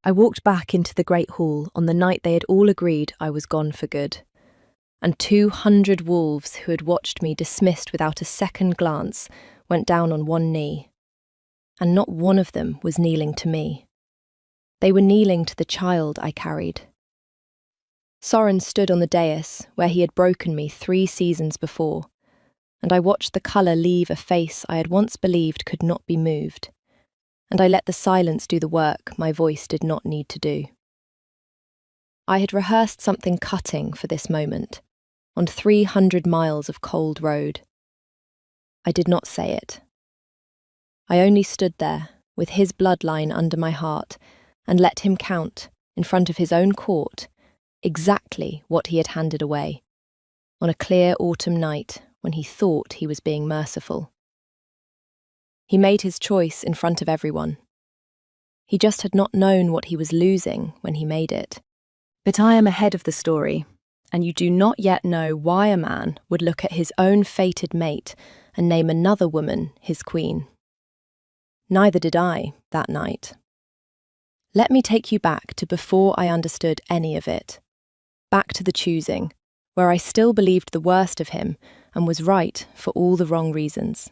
I walked back into the great hall on the night they had all agreed I was gone for good, and 200 wolves who had watched me dismissed without a second glance went down on one knee, and not one of them was kneeling to me. They were kneeling to the child I carried. Soren stood on the dais where he had broken me 3 seasons before, and I watched the colour leave a face I had once believed could not be moved, and I let the silence do the work my voice did not need to do. I had rehearsed something cutting for this moment, on 300 miles of cold road. I did not say it. I only stood there, with his bloodline under my heart, and let him count, in front of his own court, exactly what he had handed away, on a clear autumn night when he thought he was being merciful. He made his choice in front of everyone. He just had not known what he was losing when he made it. But I am ahead of the story, and you do not yet know why a man would look at his own fated mate and name another woman his queen. Neither did I that night. Let me take you back to before I understood any of it. Back to the choosing, where I still believed the worst of him and was right for all the wrong reasons.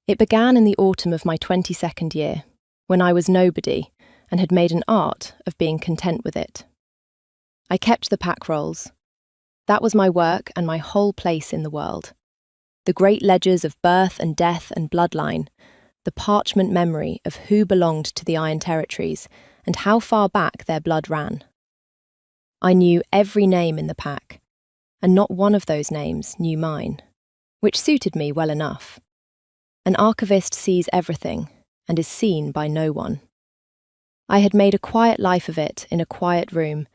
It began in the autumn of my 22nd year, when I was nobody and had made an art of being content with it. I kept the pack rolls. That was my work and my whole place in the world. The great ledgers of birth and death and bloodline, the parchment memory of who belonged to the Iron Territories and how far back their blood ran. I knew every name in the pack, and not one of those names knew mine, which suited me well enough. An archivist sees everything and is seen by no one. I had made a quiet life of it in a quiet room,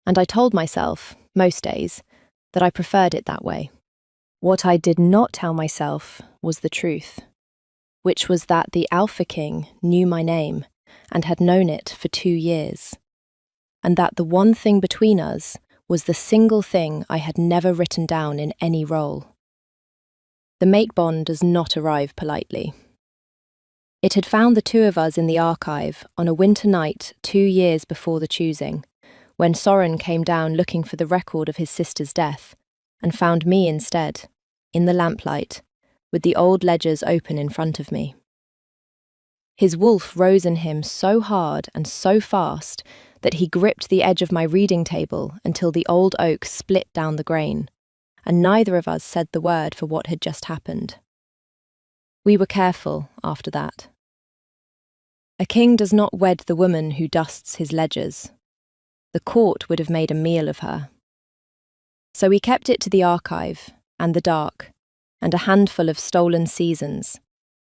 and I told myself, most days, that I preferred it that way. What I did not tell myself was the truth, which was that the Alpha King knew my name and had known it for 2 years, and that the one thing between us was the single thing I had never written down in any role. The mate bond does not arrive politely. It had found the 2 of us in the archive on a winter night 2 years before the choosing, when Soren came down looking for the record of his sister's death, and found me instead, in the lamplight, with the old ledgers open in front of me. His wolf rose in him so hard and so fast that he gripped the edge of my reading table until the old oak split down the grain, and neither of us said the word for what had just happened. We were careful after that. A king does not wed the woman who dusts his ledgers. The court would have made a meal of her. So we kept it to the archive, and the dark, and a handful of stolen seasons,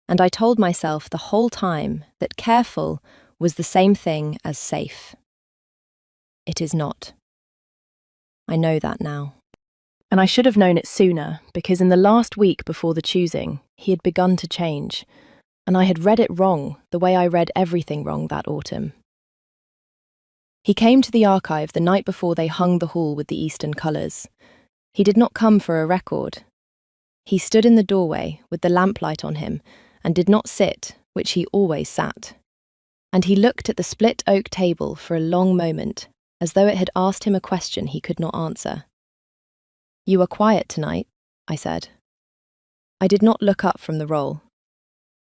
and I told myself the whole time that careful was the same thing as safe. It is not. I know that now. And I should have known it sooner, because in the last week before the choosing, he had begun to change, and I had read it wrong, the way I read everything wrong that autumn. He came to the archive the night before they hung the hall with the Eastern colours. He did not come for a record. He stood in the doorway with the lamplight on him and did not sit, which he always sat. And he looked at the split oak table for a long moment, as though it had asked him a question he could not answer. "You are quiet tonight," I said. I did not look up from the roll.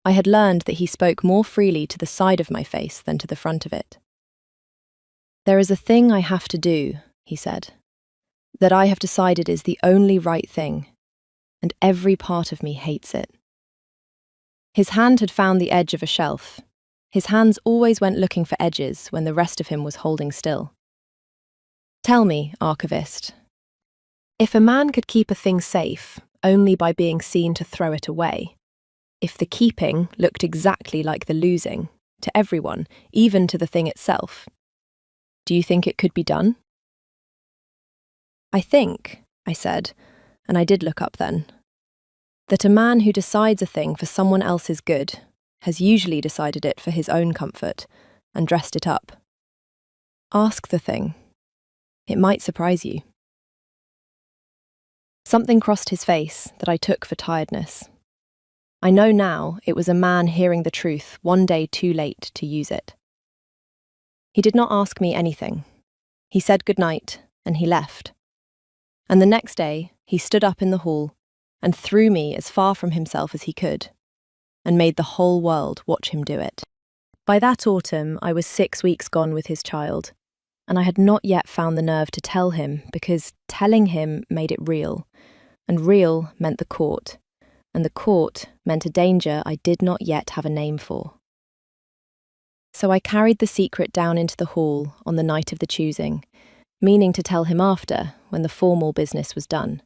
I had learned that he spoke more freely to the side of my face than to the front of it. "There is a thing I have to do," he said, "that I have decided is the only right thing, and every part of me hates it." His hand had found the edge of a shelf. His hands always went looking for edges when the rest of him was holding still. "Tell me, archivist, if a man could keep a thing safe only by being seen to throw it away, if the keeping looked exactly like the losing, to everyone, even to the thing itself, do you think it could be done?" "I think," I said, and I did look up then, "that a man who decides a thing for someone else's good has usually decided it for his own comfort and dressed it up. Ask the thing. It might surprise you." Something crossed his face that I took for tiredness. I know now it was a man hearing the truth one day too late to use it. He did not ask me anything. He said goodnight, and he left. And the next day, he stood up in the hall and threw me as far from himself as he could, and made the whole world watch him do it. By that autumn, I was 6 weeks gone with his child, and I had not yet found the nerve to tell him, because telling him made it real, and real meant the court, and the court meant a danger I did not yet have a name for. So I carried the secret down into the hall on the night of the choosing, meaning to tell him after, when the formal business was done.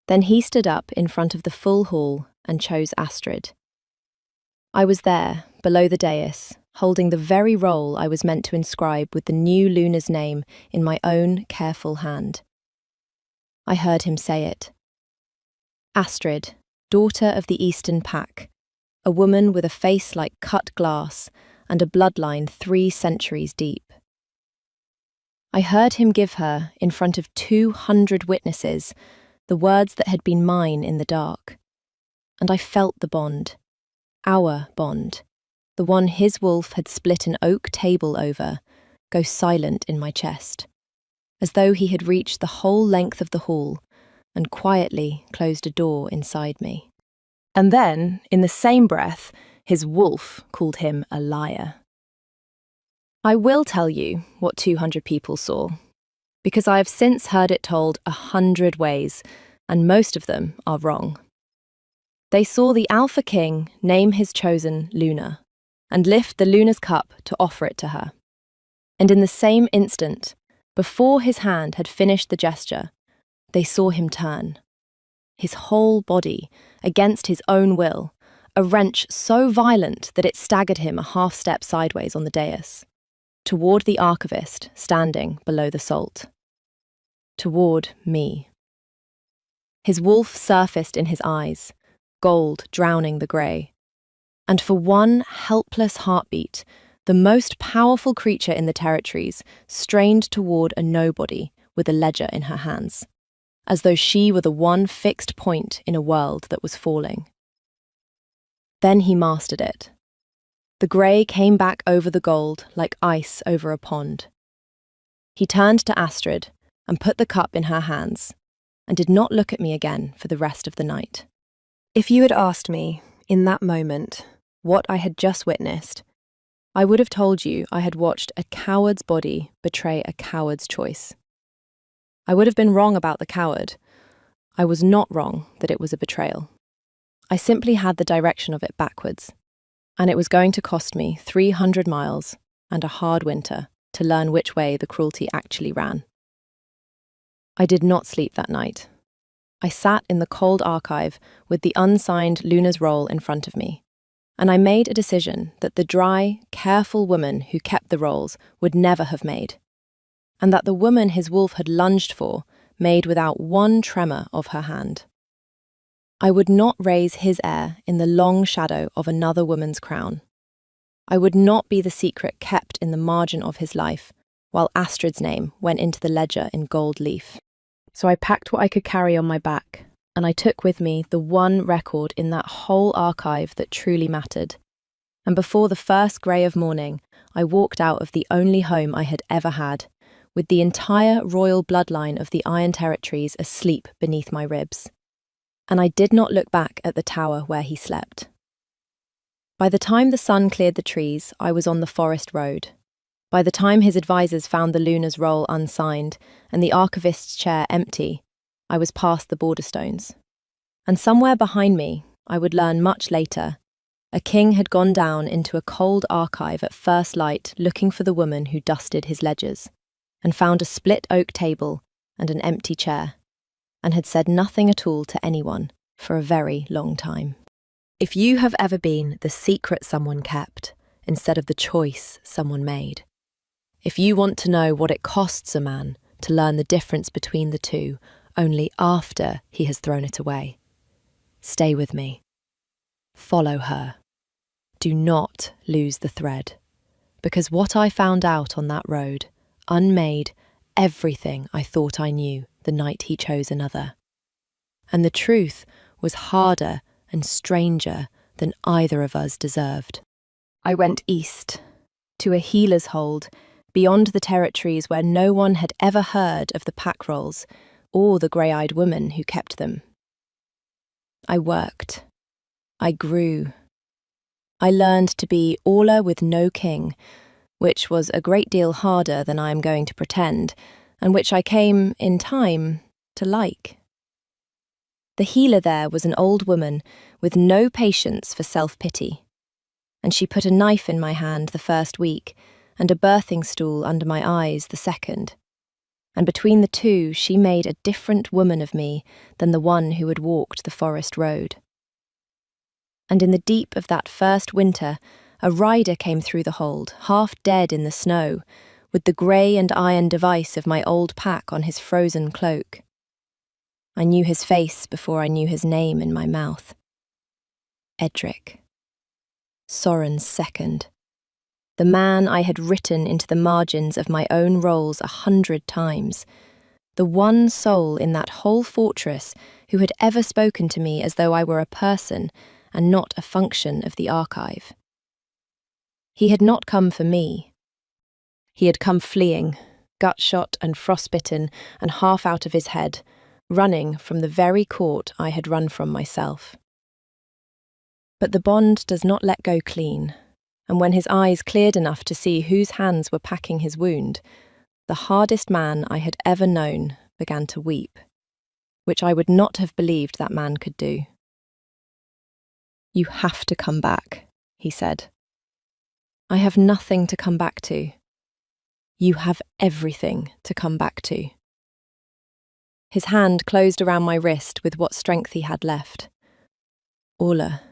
Then he stood up in front of the full hall and chose Astrid. I was there, below the dais, holding the very roll I was meant to inscribe with the new Luna's name in my own careful hand. I heard him say it. Astrid, daughter of the Eastern Pack, a woman with a face like cut glass and a bloodline 3 centuries deep. I heard him give her, in front of 200 witnesses, the words that had been mine in the dark. And I felt the bond, our bond, the one his wolf had split an oak table over, go silent in my chest, as though he had reached the whole length of the hall and quietly closed a door inside me. And then, in the same breath, his wolf called him a liar. I will tell you what 200 people saw, because I have since heard it told 100 ways, and most of them are wrong. They saw the Alpha King name his chosen Luna, and lift the Luna's cup to offer it to her. And in the same instant, before his hand had finished the gesture, they saw him turn. His whole body, against his own will, a wrench so violent that it staggered him a half step sideways on the dais, toward the archivist standing below the salt. Toward me. His wolf surfaced in his eyes, gold drowning the grey. And for one helpless heartbeat, the most powerful creature in the territories strained toward a nobody with a ledger in her hands, as though she were the one fixed point in a world that was falling. Then he mastered it. The grey came back over the gold like ice over a pond. He turned to Astrid and put the cup in her hands, and did not look at me again for the rest of the night. If you had asked me, in that moment, what I had just witnessed, I would have told you I had watched a coward's body betray a coward's choice. I would have been wrong about the coward. I was not wrong that it was a betrayal. I simply had the direction of it backwards, and it was going to cost me 300 miles and a hard winter to learn which way the cruelty actually ran. I did not sleep that night. I sat in the cold archive with the unsigned Luna's roll in front of me, and I made a decision that the dry, careful woman who kept the rolls would never have made, and that the woman his wolf had lunged for made without one tremor of her hand. I would not raise his heir in the long shadow of another woman's crown. I would not be the secret kept in the margin of his life, while Astrid's name went into the ledger in gold leaf. So I packed what I could carry on my back, and I took with me the one record in that whole archive that truly mattered. And before the first grey of morning, I walked out of the only home I had ever had, with the entire royal bloodline of the Iron Territories asleep beneath my ribs. And I did not look back at the tower where he slept. By the time the sun cleared the trees, I was on the forest road. By the time his advisors found the Luna's roll unsigned and the archivist's chair empty, I was past the border stones. And somewhere behind me, I would learn much later, a king had gone down into a cold archive at first light looking for the woman who dusted his ledgers, and found a split oak table and an empty chair, and had said nothing at all to anyone for a very long time. If you have ever been the secret someone kept instead of the choice someone made, if you want to know what it costs a man to learn the difference between the two only after he has thrown it away, stay with me. Follow her. Do not lose the thread, because what I found out on that road unmade everything I thought I knew the night he chose another. And the truth was harder and stranger than either of us deserved. I went east, to a healer's hold, beyond the territories where no one had ever heard of the pack rolls or the grey-eyed woman who kept them. I worked. I grew. I learned to be Aula with no king, which was a great deal harder than I am going to pretend, and which I came, in time, to like. The healer there was an old woman with no patience for self-pity, and she put a knife in my hand the first week and a birthing stool under my eyes the second, and between the two she made a different woman of me than the one who had walked the forest road. And in the deep of that first winter, a rider came through the hold, half dead in the snow, with the grey and iron device of my old pack on his frozen cloak. I knew his face before I knew his name in my mouth. Edric. Soren's second. The man I had written into the margins of my own rolls 100 times. The one soul in that whole fortress who had ever spoken to me as though I were a person and not a function of the archive. He had not come for me. He had come fleeing, gut-shot and frostbitten and half out of his head, running from the very court I had run from myself. But the bond does not let go clean, and when his eyes cleared enough to see whose hands were packing his wound, the hardest man I had ever known began to weep, which I would not have believed that man could do. "You have to come back," he said. "I have nothing to come back to. You have everything to come back to." His hand closed around my wrist with what strength he had left. "Aula,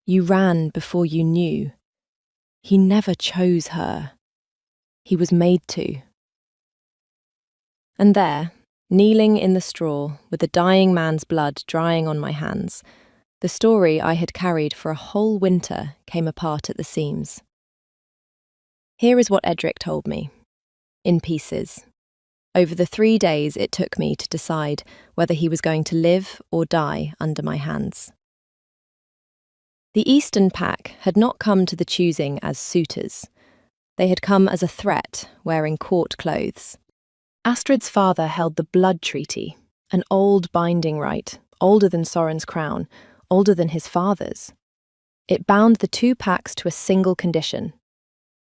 you ran before you knew. He never chose her. He was made to." And there, kneeling in the straw, with the dying man's blood drying on my hands, the story I had carried for a whole winter came apart at the seams. Here is what Edric told me, in pieces, over the 3 days it took me to decide whether he was going to live or die under my hands. The Eastern Pack had not come to the choosing as suitors. They had come as a threat, wearing court clothes. Astrid's father held the blood treaty, an old binding right, older than Soren's crown, older than his father's. It bound the two packs to a single condition: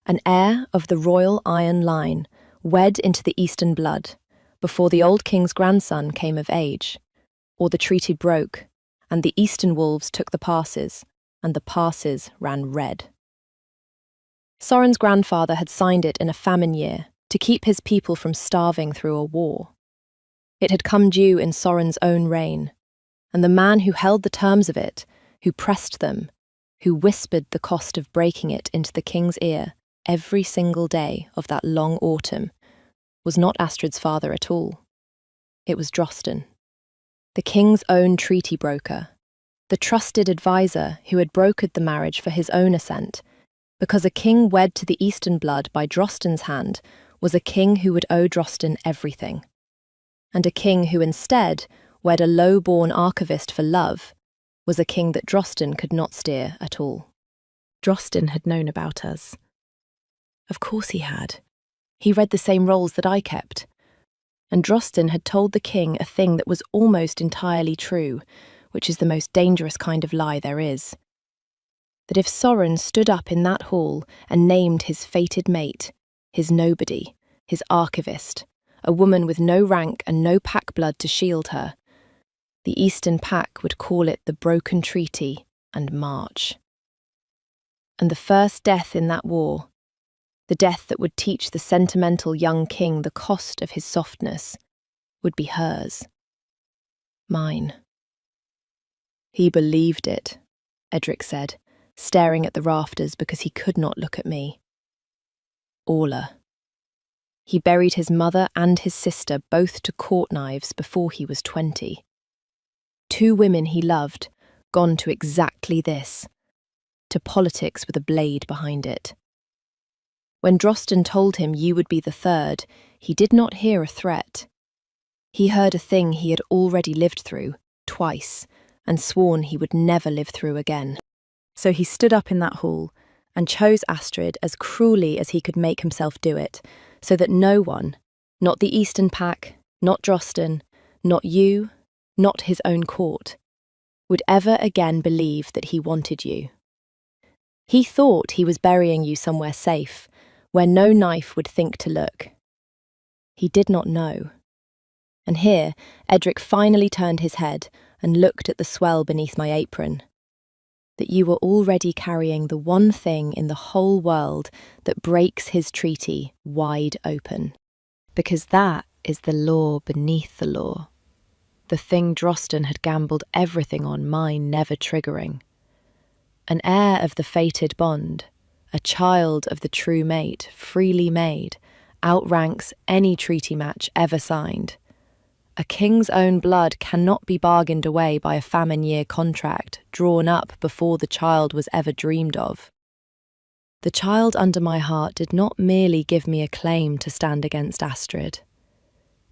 an heir of the royal iron line, wed into the Eastern blood, before the old king's grandson came of age, or the treaty broke, and the Eastern wolves took the passes, and the passes ran red. Soren's grandfather had signed it in a famine year, to keep his people from starving through a war. It had come due in Soren's own reign, and the man who held the terms of it, who pressed them, who whispered the cost of breaking it into the king's ear every single day of that long autumn, was not Astrid's father at all. It was Drosten, the king's own treaty broker, the trusted advisor who had brokered the marriage for his own assent, because a king wed to the Eastern blood by Drosten's hand was a king who would owe Drosten everything, and a king who instead wed a low-born archivist for love was a king that Drosten could not steer at all. Drosten had known about us. Of course he had. He read the same rolls that I kept. And Drosten had told the king a thing that was almost entirely true, which is the most dangerous kind of lie there is. That if Soren stood up in that hall and named his fated mate, his nobody, his archivist, a woman with no rank and no pack blood to shield her, the Eastern Pack would call it the broken treaty and march. And the first death in that war, the death that would teach the sentimental young king the cost of his softness, would be hers. Mine. "He believed it," Edric said, staring at the rafters because he could not look at me. "Aula. He buried his mother and his sister both to court knives before he was 20. 2 women he loved, gone to exactly this, to politics with a blade behind it. When Drosten told him you would be the third, he did not hear a threat. He heard a thing he had already lived through, twice, and sworn he would never live through again. So he stood up in that hall and chose Astrid as cruelly as he could make himself do it, so that no one, not the Eastern Pack, not Drosten, not you, not his own court, would ever again believe that he wanted you. He thought he was burying you somewhere safe, where no knife would think to look. He did not know. And here, Edric finally turned his head and looked at the swell beneath my apron. That you were already carrying the one thing in the whole world that breaks his treaty wide open. Because that is the law beneath the law. The thing Drosten had gambled everything on, mine never triggering. An heir of the fated bond, a child of the true mate, freely made, outranks any treaty match ever signed. A king's own blood cannot be bargained away by a famine-year contract drawn up before the child was ever dreamed of. The child under my heart did not merely give me a claim to stand against Astrid.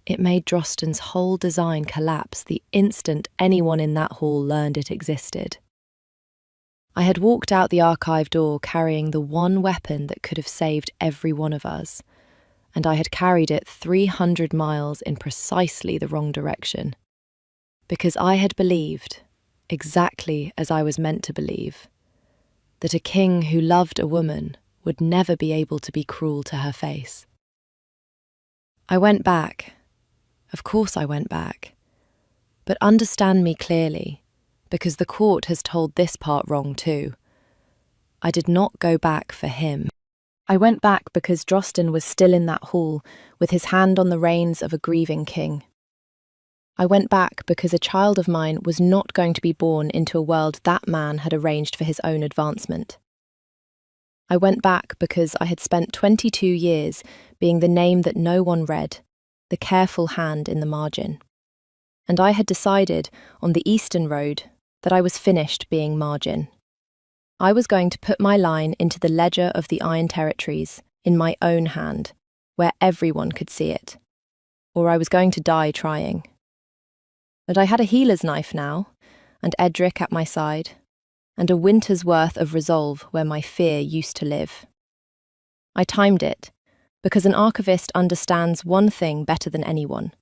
It made Drosten's whole design collapse the instant anyone in that hall learned it existed. I had walked out the archive door carrying the one weapon that could have saved every one of us, and I had carried it 300 miles in precisely the wrong direction. Because I had believed, exactly as I was meant to believe, that a king who loved a woman would never be able to be cruel to her face. I went back. Of course I went back. But understand me clearly, because the court has told this part wrong too. I did not go back for him. I went back because Drosten was still in that hall, with his hand on the reins of a grieving king. I went back because a child of mine was not going to be born into a world that man had arranged for his own advancement. I went back because I had spent 22 years being the name that no one read, the careful hand in the margin. And I had decided, on the Eastern Road, that I was finished being margin. I was going to put my line into the ledger of the Iron Territories in my own hand, where everyone could see it. Or I was going to die trying. But I had a healer's knife now, and Edric at my side, and a winter's worth of resolve where my fear used to live. I timed it, because an archivist understands one thing better than anyone.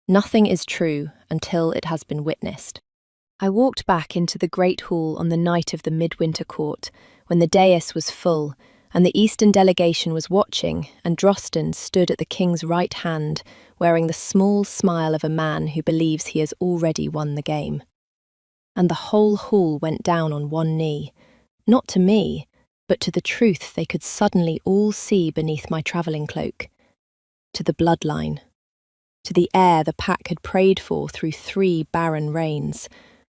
Nothing is true until it has been witnessed. I walked back into the great hall on the night of the midwinter court, when the dais was full, and the Eastern delegation was watching, and Drosten stood at the king's right hand, wearing the small smile of a man who believes he has already won the game. And the whole hall went down on one knee, not to me, but to the truth they could suddenly all see beneath my travelling cloak, to the bloodline, to the heir the pack had prayed for through 3 barren reigns,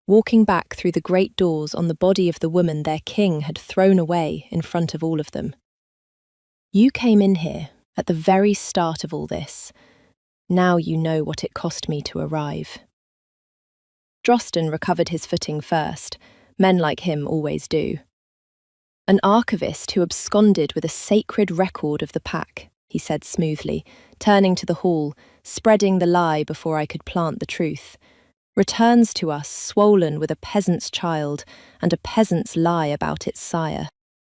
walking back through the great doors on the body of the woman their king had thrown away in front of all of them. You came in here at the very start of all this. Now you know what it cost me to arrive. Drosten recovered his footing first. Men like him always do. An archivist who absconded with a sacred record of the pack, he said smoothly, turning to the hall, spreading the lie before I could plant the truth, returns to us swollen with a peasant's child and a peasant's lie about its sire.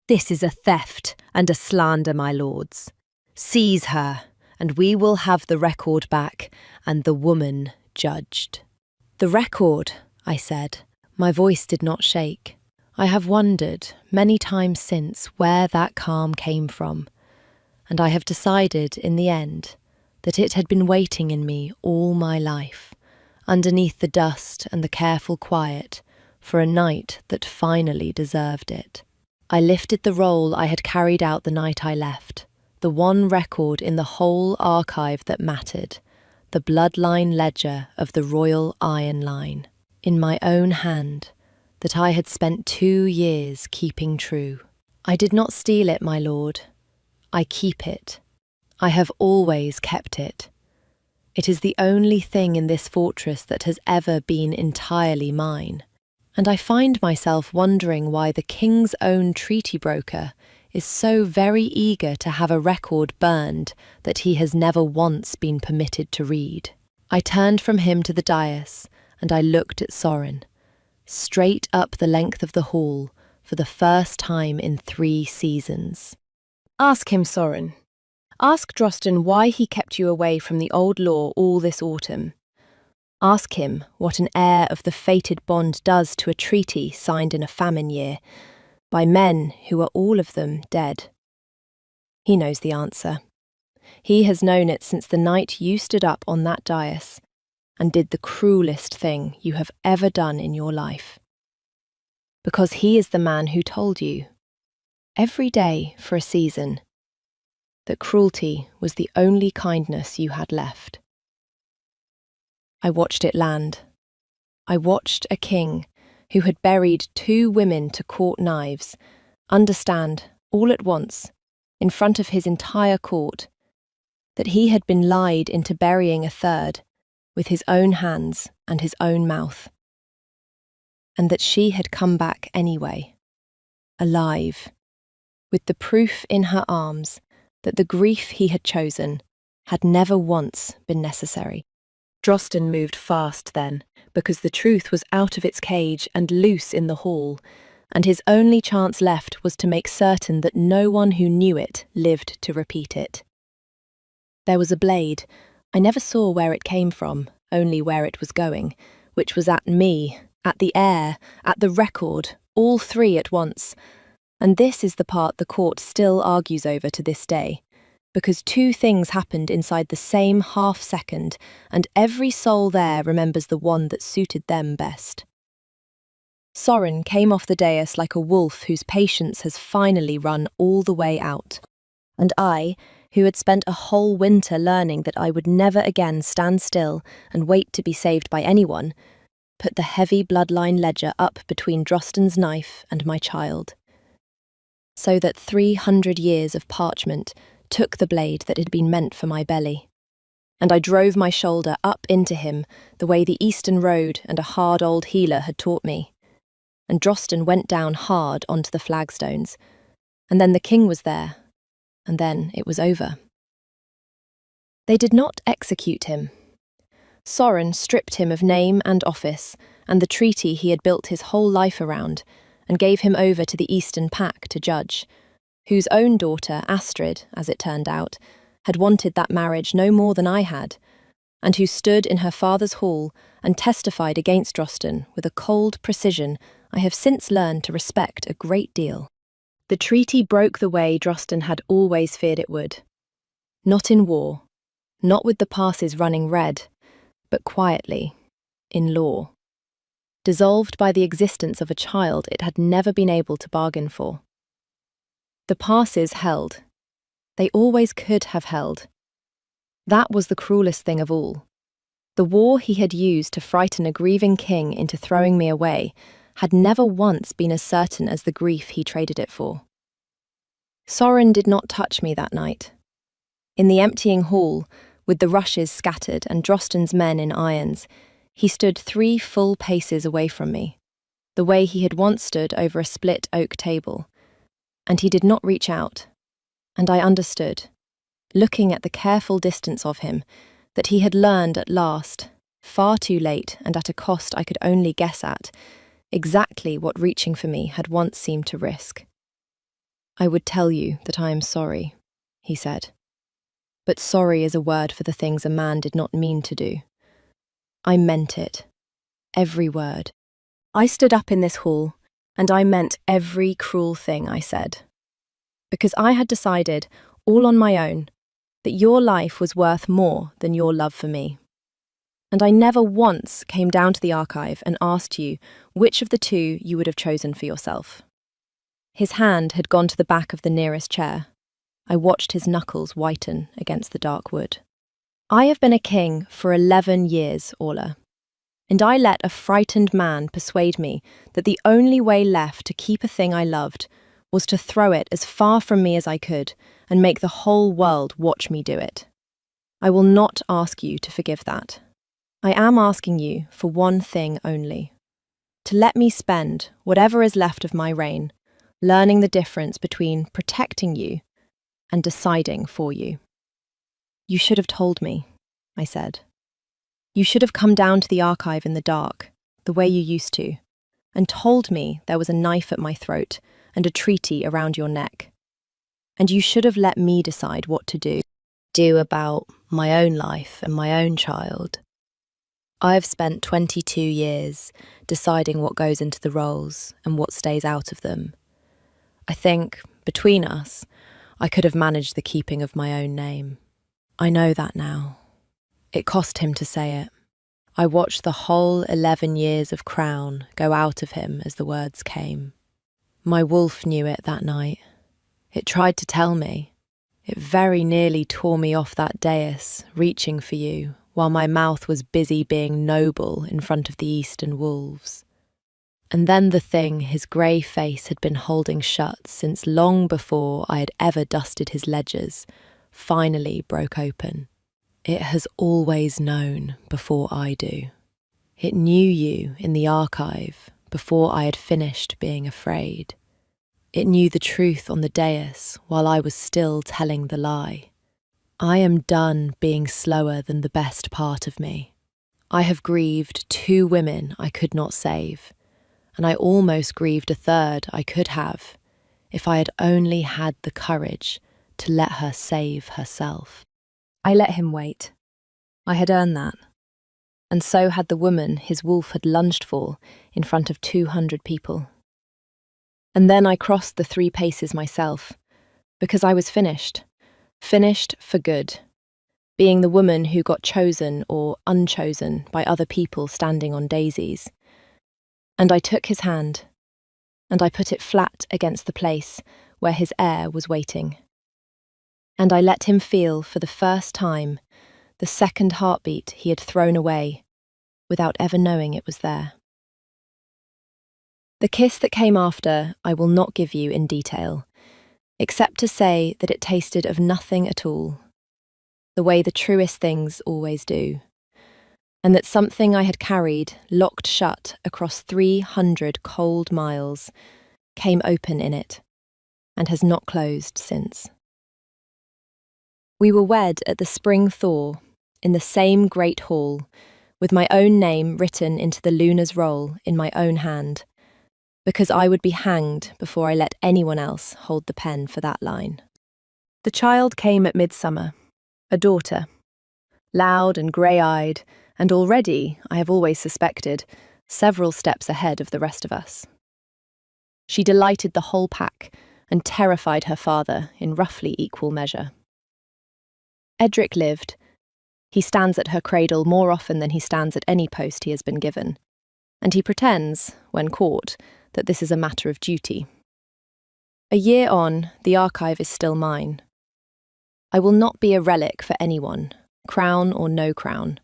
This is a theft and a slander, my lords. Seize her, and we will have the record back and the woman judged. The record, I said. My voice did not shake. I have wondered many times since where that calm came from, and I have decided in the end that it had been waiting in me all my life, underneath the dust and the careful quiet, for a night that finally deserved it. I lifted the roll I had carried out the night I left, the one record in the whole archive that mattered, the bloodline ledger of the Royal Iron Line, in my own hand, that I had spent 2 years keeping true. I did not steal it, my lord. I keep it. I have always kept it. It is the only thing in this fortress that has ever been entirely mine. And I find myself wondering why the king's own treaty broker is so very eager to have a record burned that he has never once been permitted to read. I turned from him to the dais, and I looked at Sorin. Straight up the length of the hall, for the first time in 3 seasons. Ask him, Soren. Ask Drosten why he kept you away from the old law all this autumn. Ask him what an heir of the fated bond does to a treaty signed in a famine year, by men who are all of them dead. He knows the answer. He has known it since the night you stood up on that dais and did the cruelest thing you have ever done in your life. Because he is the man who told you, every day for a season, that cruelty was the only kindness you had left. I watched it land. I watched a king who had buried 2 women to court knives understand, all at once, in front of his entire court, that he had been lied into burying a 3rd with his own hands and his own mouth, and that she had come back anyway, alive, with the proof in her arms that the grief he had chosen had never once been necessary. Drosten moved fast then, because the truth was out of its cage and loose in the hall, and his only chance left was to make certain that no one who knew it lived to repeat it. There was a blade. I never saw where it came from, only where it was going, which was at me, at the air, at the record, all 3 at once. And this is the part the court still argues over to this day, because 2 things happened inside the same half-second, and every soul there remembers the one that suited them best. Soren came off the dais like a wolf whose patience has finally run all the way out. And I, who had spent a whole winter learning that I would never again stand still and wait to be saved by anyone, put the heavy bloodline ledger up between Drosten's knife and my child. So that 300 years of parchment took the blade that had been meant for my belly. And I drove my shoulder up into him the way the Eastern Road and a hard old healer had taught me. And Drosten went down hard onto the flagstones. And then the king was there. And then it was over. They did not execute him. Soren stripped him of name and office and the treaty he had built his whole life around, and gave him over to the Eastern Pack to judge, whose own daughter, Astrid, as it turned out, had wanted that marriage no more than I had, and who stood in her father's hall and testified against Drosten with a cold precision I have since learned to respect a great deal. The treaty broke the way Drosten had always feared it would. Not in war, not with the passes running red, but quietly, in law. Dissolved by the existence of a child it had never been able to bargain for. The passes held. They always could have held. That was the cruelest thing of all. The war he had used to frighten a grieving king into throwing me away had never once been as certain as the grief he traded it for. Soren did not touch me that night. In the emptying hall, with the rushes scattered and Drosten's men in irons, he stood 3 full paces away from me, the way he had once stood over a split oak table. And he did not reach out. And I understood, looking at the careful distance of him, that he had learned at last, far too late and at a cost I could only guess at, exactly what reaching for me had once seemed to risk. "I would tell you that I am sorry," he said. "But sorry is a word for the things a man did not mean to do. I meant it. Every word." I stood up in this hall, and I meant every cruel thing I said. Because I had decided, all on my own, that your life was worth more than your love for me. And I never once came down to the archive and asked you which of the 2 you would have chosen for yourself. His hand had gone to the back of the nearest chair. I watched his knuckles whiten against the dark wood. I have been a king for 11 years, Orla. And I let a frightened man persuade me that the only way left to keep a thing I loved was to throw it as far from me as I could and make the whole world watch me do it. I will not ask you to forgive that. I am asking you for one thing only. To let me spend whatever is left of my reign learning the difference between protecting you and deciding for you. You should have told me, I said. You should have come down to the archive in the dark, the way you used to, and told me there was a knife at my throat and a treaty around your neck. And you should have let me decide what to do about my own life and my own child. I have spent 22 years deciding what goes into the roles and what stays out of them. I think, between us, I could have managed the keeping of my own name. I know that now. It cost him to say it. I watched the whole 11 years of crown go out of him as the words came. My wolf knew it that night. It tried to tell me. It very nearly tore me off that dais, reaching for you, while my mouth was busy being noble in front of the eastern wolves. And then the thing his grey face had been holding shut since long before I had ever dusted his ledgers finally broke open. It has always known before I do. It knew you in the archive before I had finished being afraid. It knew the truth on the dais while I was still telling the lie. I am done being slower than the best part of me. I have grieved 2 women I could not save, and I almost grieved a third I could have, if I had only had the courage to let her save herself. I let him wait. I had earned that. And so had the woman his wolf had lunged for in front of 200 people. And then I crossed the 3 paces myself, because I was finished for good, being the woman who got chosen or unchosen by other people standing on daisies. And I took his hand, and I put it flat against the place where his heir was waiting. And I let him feel for the first time the second heartbeat he had thrown away, without ever knowing it was there. The kiss that came after I will not give you in detail, except to say that it tasted of nothing at all, the way the truest things always do, and that something I had carried, locked shut across 300 cold miles, came open in it, and has not closed since. We were wed at the spring thaw, in the same great hall, with my own name written into the Luna's roll in my own hand, because I would be hanged before I let anyone else hold the pen for that line. The child came at midsummer, a daughter, loud and grey-eyed, and already, I have always suspected, several steps ahead of the rest of us. She delighted the whole pack and terrified her father in roughly equal measure. Edric lived. He stands at her cradle more often than he stands at any post he has been given, and he pretends, when caught, that this is a matter of duty. A year on, the archive is still mine. I will not be a relic for anyone, crown or no crown.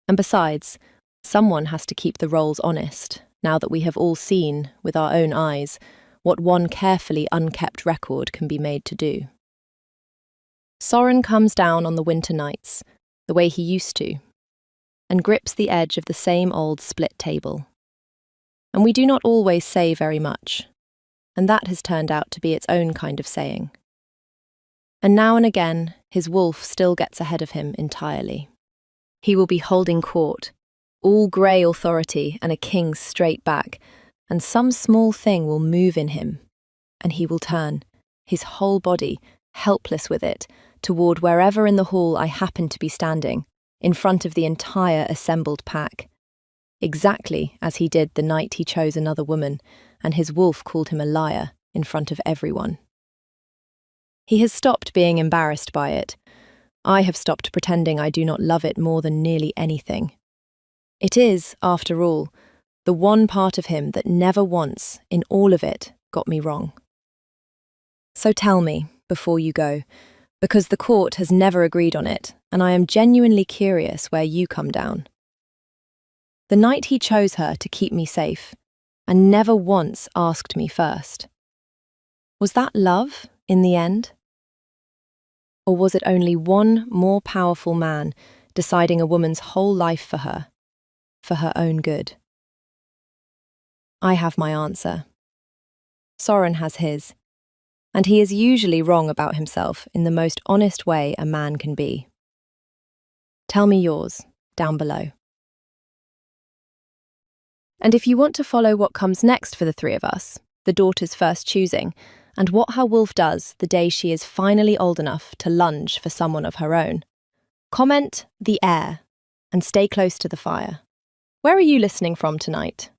And besides, someone has to keep the rolls honest, now that we have all seen, with our own eyes, what one carefully unkept record can be made to do. Soren comes down on the winter nights, the way he used to, and grips the edge of the same old split table. And we do not always say very much, and that has turned out to be its own kind of saying. And now and again, his wolf still gets ahead of him entirely. He will be holding court, all grey authority and a king's straight back, and some small thing will move in him, and he will turn, his whole body, helpless with it, toward wherever in the hall I happen to be standing, in front of the entire assembled pack. Exactly as he did the night he chose another woman, and his wolf called him a liar in front of everyone. He has stopped being embarrassed by it. I have stopped pretending I do not love it more than nearly anything. It is, after all, the one part of him that never once, in all of it, got me wrong. So tell me, before you go, because the court has never agreed on it, and I am genuinely curious where you come down. The night he chose her to keep me safe, and never once asked me first. Was that love, in the end? Or was it only one more powerful man deciding a woman's whole life for her own good? I have my answer. Soren has his, and he is usually wrong about himself in the most honest way a man can be. Tell me yours, down below. And if you want to follow what comes next for the three of us, the daughter's first choosing, and what her wolf does the day she is finally old enough to lunge for someone of her own, comment the air and stay close to the fire. Where are you listening from tonight?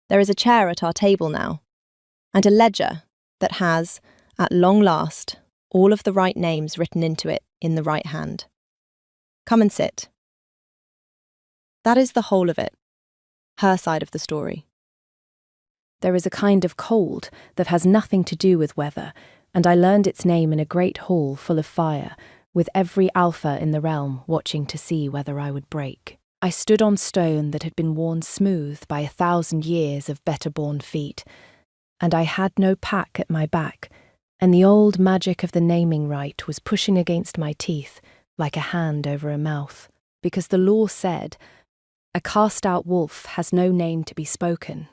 There is a chair at our table now, and a ledger that has, at long last, all of the right names written into it in the right hand. Come and sit. That is the whole of it, her side of the story. There is a kind of cold that has nothing to do with weather, and I learned its name in a great hall full of fire, with every alpha in the realm watching to see whether I would break. I stood on stone that had been worn smooth by 1,000 years of better-born feet, and I had no pack at my back, and the old magic of the naming right was pushing against my teeth like a hand over a mouth, because the law said, a cast-out wolf has no name to be spoken,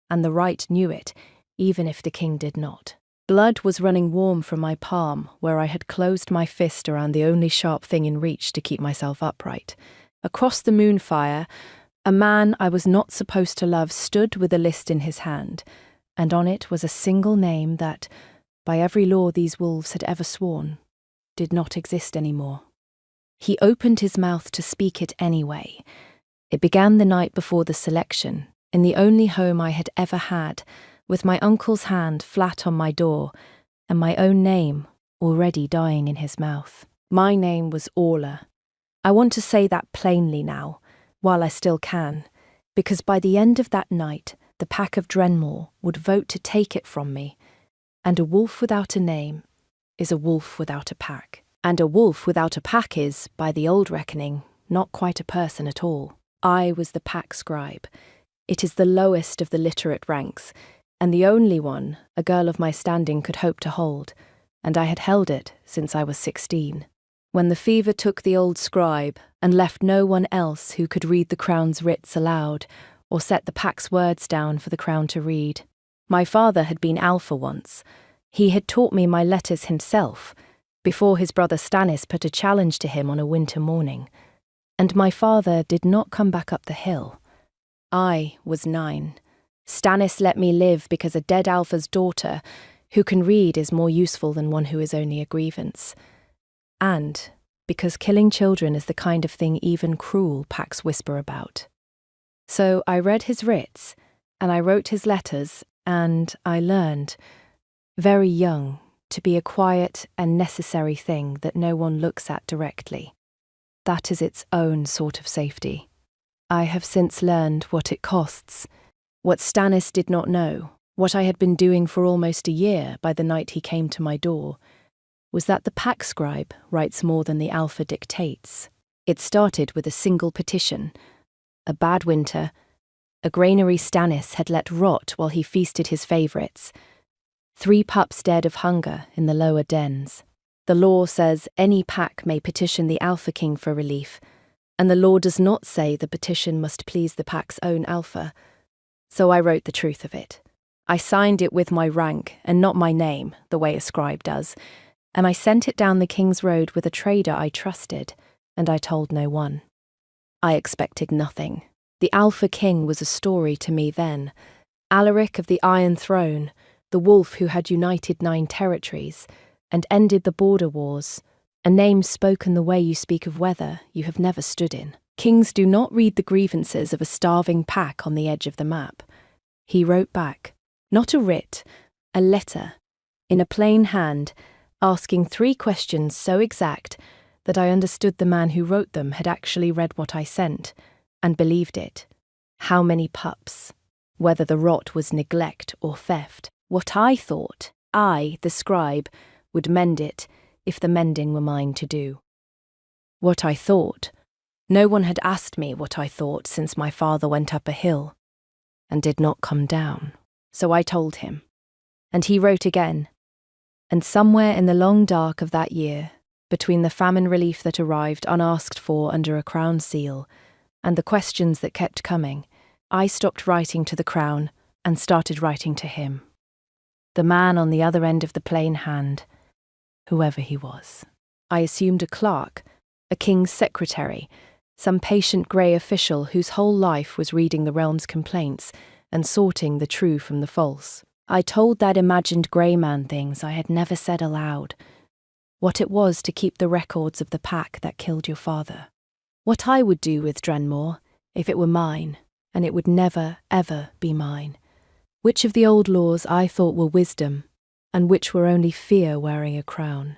and the right knew it, even if the king did not. Blood was running warm from my palm, where I had closed my fist around the only sharp thing in reach to keep myself upright. Across the moonfire, a man I was not supposed to love stood with a list in his hand, and on it was a single name that, by every law these wolves had ever sworn, did not exist anymore. He opened his mouth to speak it anyway. It began the night before the selection, in the only home I had ever had, with my uncle's hand flat on my door, and my own name already dying in his mouth. My name was Orla. I want to say that plainly now, while I still can, because by the end of that night, the pack of Drenmore would vote to take it from me, and a wolf without a name is a wolf without a pack. And a wolf without a pack is, by the old reckoning, not quite a person at all. I was the pack scribe. It is the lowest of the literate ranks, and the only one a girl of my standing could hope to hold, and I had held it since I was 16. When the fever took the old scribe and left no one else who could read the crown's writs aloud, or set the pack's words down for the crown to read. My father had been alpha once. He had taught me my letters himself, before his brother Stannis put a challenge to him on a winter morning. And my father did not come back up the hill. I was 9. Stannis let me live because a dead alpha's daughter, who can read, is more useful than one who is only a grievance. And because killing children is the kind of thing even cruel packs whisper about. So I read his writs, and I wrote his letters, and I learned, very young, to be a quiet and necessary thing that no one looks at directly. That is its own sort of safety. I have since learned what it costs, what Stannis did not know, what I had been doing for almost a year by the night he came to my door, was that the pack scribe writes more than the alpha dictates. It started with a single petition. A bad winter, a granary Stannis had let rot while he feasted his favourites. 3 pups dead of hunger in the lower dens. The law says any pack may petition the Alpha King for relief, and the law does not say the petition must please the pack's own alpha. So I wrote the truth of it. I signed it with my rank and not my name, the way a scribe does, and I sent it down the King's Road with a trader I trusted, and I told no one. I expected nothing. The Alpha King was a story to me then. Alaric of the Iron Throne, the wolf who had united 9 territories and ended the border wars, a name spoken the way you speak of weather you have never stood in. Kings do not read the grievances of a starving pack on the edge of the map. He wrote back, not a writ, a letter, in a plain hand, asking 3 questions so exact that I understood the man who wrote them had actually read what I sent, and believed it. How many pups? Whether the rot was neglect or theft. What I thought, I, the scribe, would mend it if the mending were mine to do. What I thought. No one had asked me what I thought since my father went up a hill, and did not come down. So I told him. And he wrote again. And somewhere in the long dark of that year, between the famine relief that arrived unasked for under a crown seal, and the questions that kept coming, I stopped writing to the crown and started writing to him. The man on the other end of the plain hand, whoever he was. I assumed a clerk, a king's secretary, some patient grey official whose whole life was reading the realm's complaints and sorting the true from the false. I told that imagined grey man things I had never said aloud. What it was to keep the records of the pack that killed your father. What I would do with Drenmore, if it were mine, and it would never, ever be mine. Which of the old laws I thought were wisdom, and which were only fear wearing a crown.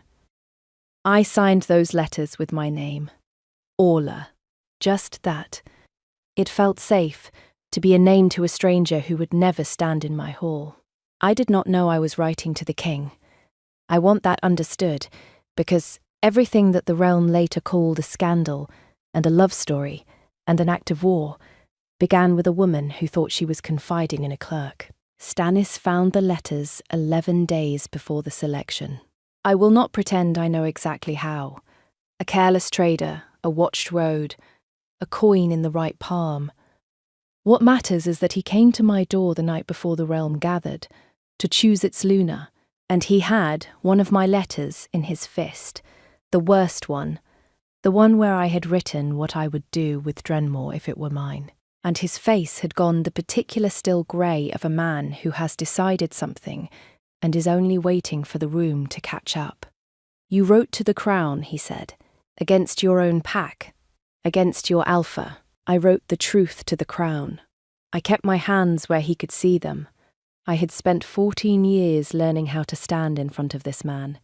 I signed those letters with my name. Orla. Just that. It felt safe to be a name to a stranger who would never stand in my hall. I did not know I was writing to the king. I want that understood, because everything that the realm later called a scandal, and a love story, and an act of war, began with a woman who thought she was confiding in a clerk. Stannis found the letters 11 days before the selection. I will not pretend I know exactly how. A careless trader, a watched road, a coin in the right palm. What matters is that he came to my door the night before the realm gathered, to choose its Luna, and he had one of my letters in his fist, the worst one, the one where I had written what I would do with Drenmore if it were mine. And his face had gone the particular still grey of a man who has decided something and is only waiting for the room to catch up. You wrote to the crown, he said, against your own pack, against your alpha. I wrote the truth to the crown. I kept my hands where he could see them. I had spent 14 years learning how to stand in front of this man.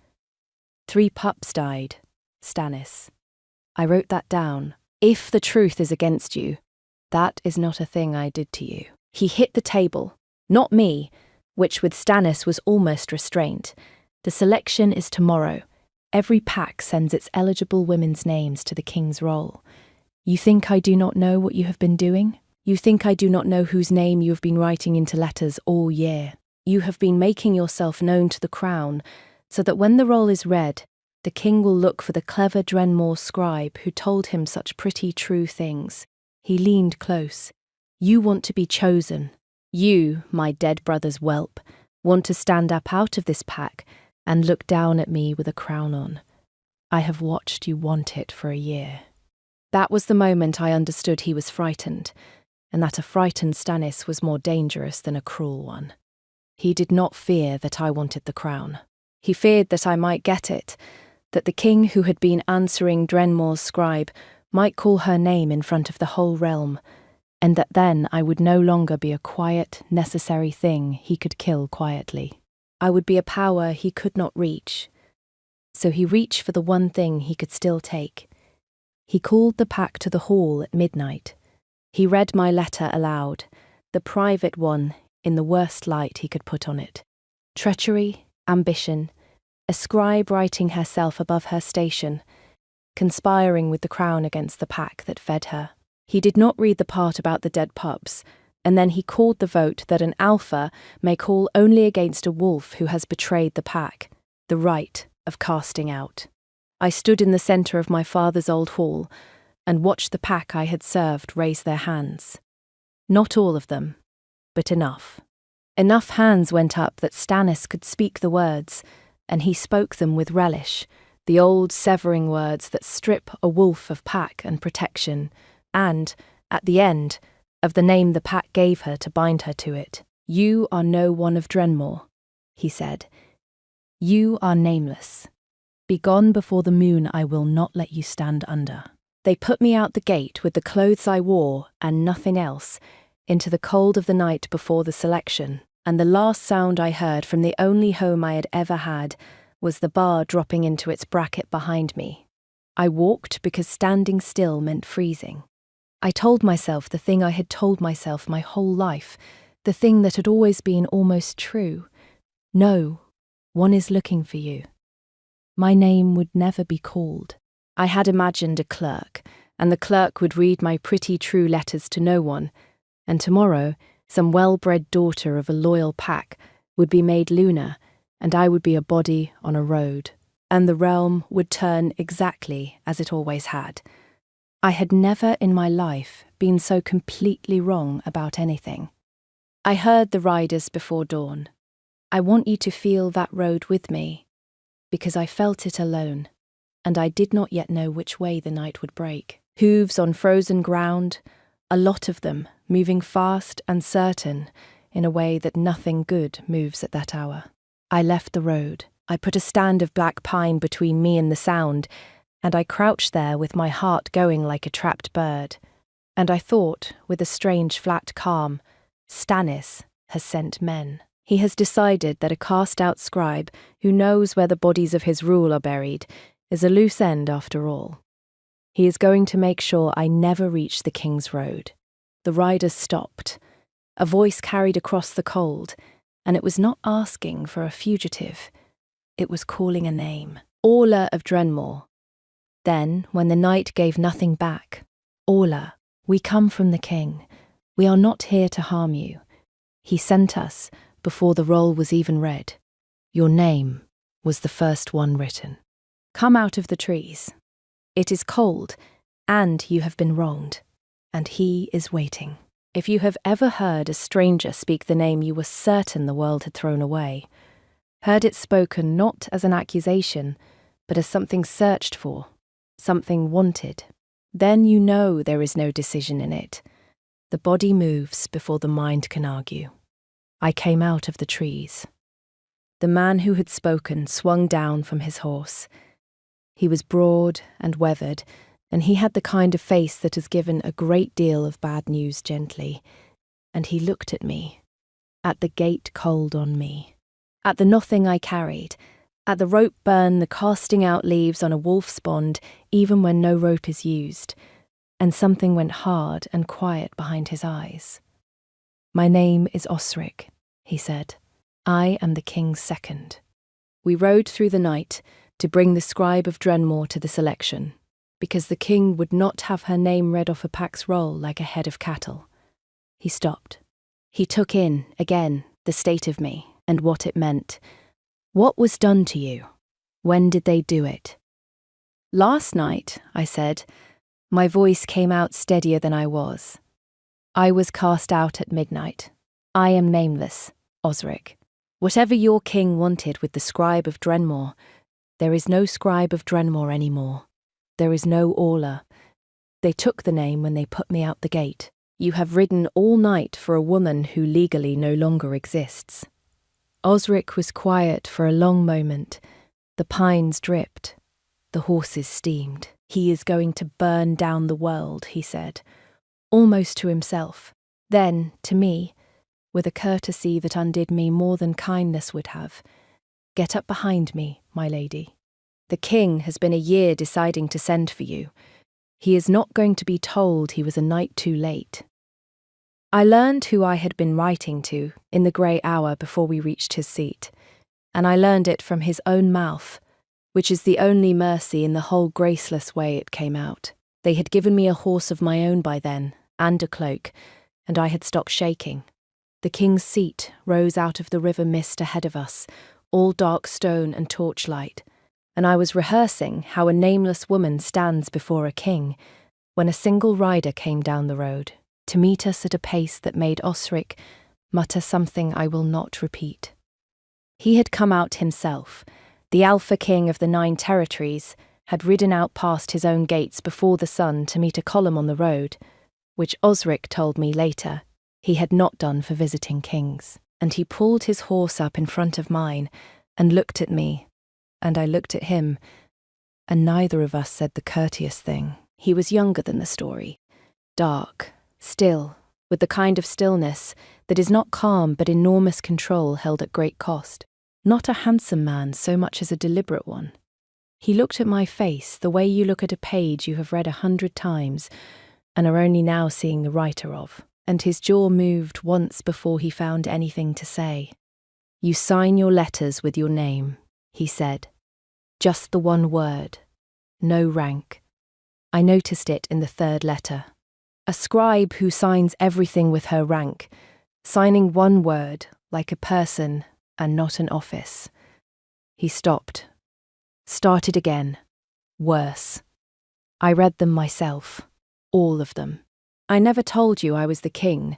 3 pups died, Stannis. I wrote that down. If the truth is against you, that is not a thing I did to you. He hit the table, not me, which with Stannis was almost restraint. The selection is tomorrow. Every pack sends its eligible women's names to the king's roll. You think I do not know what you have been doing? You think I do not know whose name you have been writing into letters all year? You have been making yourself known to the crown, so that when the roll is read, the king will look for the clever Drenmore scribe who told him such pretty true things. He leaned close. You want to be chosen. You, my dead brother's whelp, want to stand up out of this pack and look down at me with a crown on. I have watched you want it for a year. That was the moment I understood he was frightened, and that a frightened Stannis was more dangerous than a cruel one. He did not fear that I wanted the crown. He feared that I might get it, that the king who had been answering Drenmore's scribe might call her name in front of the whole realm, and that then I would no longer be a quiet, necessary thing he could kill quietly. I would be a power he could not reach. So he reached for the one thing he could still take. He called the pack to the hall at midnight. He read my letter aloud, the private one in the worst light he could put on it. Treachery, ambition, a scribe writing herself above her station, conspiring with the crown against the pack that fed her. He did not read the part about the dead pups, and then he called the vote that an alpha may call only against a wolf who has betrayed the pack, the right of casting out. I stood in the centre of my father's old hall and watched the pack I had served raise their hands. Not all of them, but enough. Enough hands went up that Stannis could speak the words, and he spoke them with relish, the old severing words that strip a wolf of pack and protection, and, at the end, of the name the pack gave her to bind her to it. You are no one of Drenmore, he said. You are nameless. Begone before the moon, I will not let you stand under. They put me out the gate with the clothes I wore and nothing else, into the cold of the night before the selection, and the last sound I heard from the only home I had ever had was the bar dropping into its bracket behind me. I walked because standing still meant freezing. I told myself the thing I had told myself my whole life, the thing that had always been almost true. No, one is looking for you. My name would never be called. I had imagined a clerk, and the clerk would read my pretty true letters to no one, and tomorrow some well-bred daughter of a loyal pack would be made Luna, and I would be a body on a road, and the realm would turn exactly as it always had. I had never in my life been so completely wrong about anything. I heard the riders before dawn. I want you to feel that road with me, because I felt it alone, and I did not yet know which way the night would break. Hooves on frozen ground, a lot of them, moving fast and certain, in a way that nothing good moves at that hour. I left the road. I put a stand of black pine between me and the sound, and I crouched there with my heart going like a trapped bird. And I thought, with a strange flat calm, Stannis has sent men. He has decided that a cast-out scribe who knows where the bodies of his rule are buried is a loose end after all. He is going to make sure I never reach the King's Road. The riders stopped. A voice carried across the cold, and it was not asking for a fugitive. It was calling a name. Orla of Drenmore. Then, when the night gave nothing back, Orla, we come from the King. We are not here to harm you. He sent us before the roll was even read. Your name was the first one written. Come out of the trees. It is cold, and you have been wronged, and he is waiting. If you have ever heard a stranger speak the name you were certain the world had thrown away, heard it spoken not as an accusation, but as something searched for, something wanted, then you know there is no decision in it. The body moves before the mind can argue. I came out of the trees. The man who had spoken swung down from his horse. He was broad and weathered, and he had the kind of face that has given a great deal of bad news gently. And he looked at me, at the gate cold on me, at the nothing I carried, at the rope burn the casting out leaves on a wolf's bond even when no rope is used, and something went hard and quiet behind his eyes. My name is Osric, he said. I am the King's second. We rode through the night to bring the scribe of Drenmore to this election, because the King would not have her name read off a pack's roll like a head of cattle. He stopped. He took in, again, the state of me and what it meant. What was done to you? When did they do it? Last night, I said. My voice came out steadier than I was. I was cast out at midnight. I am nameless, Osric. Whatever your king wanted with the scribe of Drenmore, there is no scribe of Drenmore anymore. There is no Orla. They took the name when they put me out the gate. You have ridden all night for a woman who legally no longer exists. Osric was quiet for a long moment. The pines dripped. The horses steamed. He is going to burn down the world, he said, almost to himself. Then, to me, with a courtesy that undid me more than kindness would have, get up behind me, my lady. The King has been a year deciding to send for you. He is not going to be told he was a night too late. I learned who I had been writing to in the grey hour before we reached his seat, and I learned it from his own mouth, which is the only mercy in the whole graceless way it came out. They had given me a horse of my own by then, and a cloak, and I had stopped shaking. The King's seat rose out of the river mist ahead of us, all dark stone and torchlight, and I was rehearsing how a nameless woman stands before a king, when a single rider came down the road, to meet us at a pace that made Osric mutter something I will not repeat. He had come out himself. The Alpha King of the 9 territories had ridden out past his own gates before the sun to meet a column on the road, which Osric told me later he had not done for visiting kings. And he pulled his horse up in front of mine and looked at me, and I looked at him, and neither of us said the courteous thing. He was younger than the story, dark, still, with the kind of stillness that is not calm but enormous control held at great cost. Not a handsome man so much as a deliberate one. He looked at my face the way you look at a page you have read 100 times and are only now seeing the writer of, and his jaw moved once before he found anything to say. You sign your letters with your name, he said. Just the one word. No rank. I noticed it in the 3rd letter. A scribe who signs everything with her rank, signing one word like a person and not an office. He stopped. Started again. Worse. I read them myself. All of them. I never told you I was the king,